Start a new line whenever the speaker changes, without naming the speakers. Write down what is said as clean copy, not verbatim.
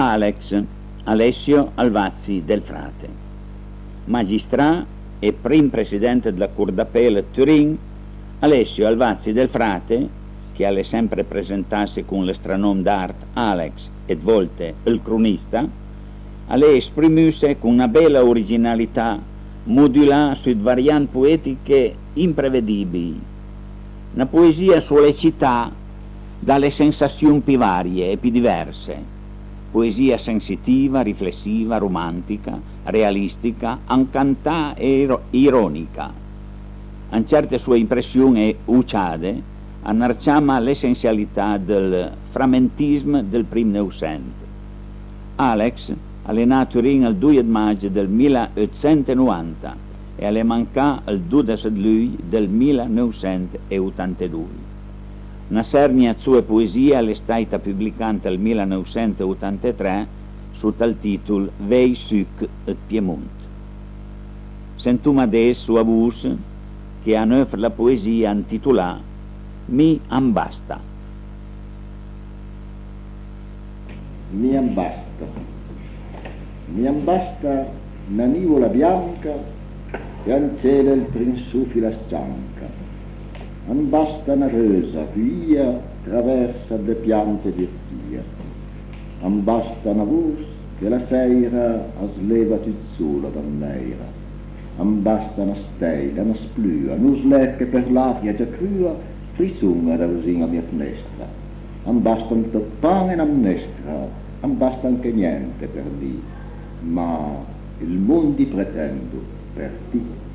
Alex Alessio Alvazzi del Frate, magistrà e prim presidente della Cour d'appello Turin. Alessio Alvazzi del Frate, che alle sempre presentarsi con le stranom d'art Alex et volte il cronista, alle esprimuse con una bella originalità modulà su varianti poetiche imprevedibili, una poesia sollecità dalle sensazioni più varie e più diverse, poesia sensitiva, riflessiva, romantica, realistica, incantà e ironica. In certe sue impressioni uciade annarciama l'essenzialità del frammentismo del primo Novecento. Alex è nato a Turin il 2 maggio del 1890 e è mancato il 12 luglio del 1982. Una serie di sue poesie è stata pubblicata nel 1983 sotto il titolo Vei suc et Piemonte. Sentiamo adesso sua voce che ha offre la poesia intitolata Mi ambasta.
Mi ambasta. Mi ambasta una nuvola bianca e al cielo il prinsufi la scianca. Ambasta una rosa via traversa le piante di via. Ambasta una voce che la sera sleva tuzzola dall'era. Ambasta una stella, una splua, un uslet che per l'aria già crua frisunga da vicino a mia finestra. Ambasta un toppane e un'amnestra, ambasta anche niente per lì. Ma il mondo pretendo per te.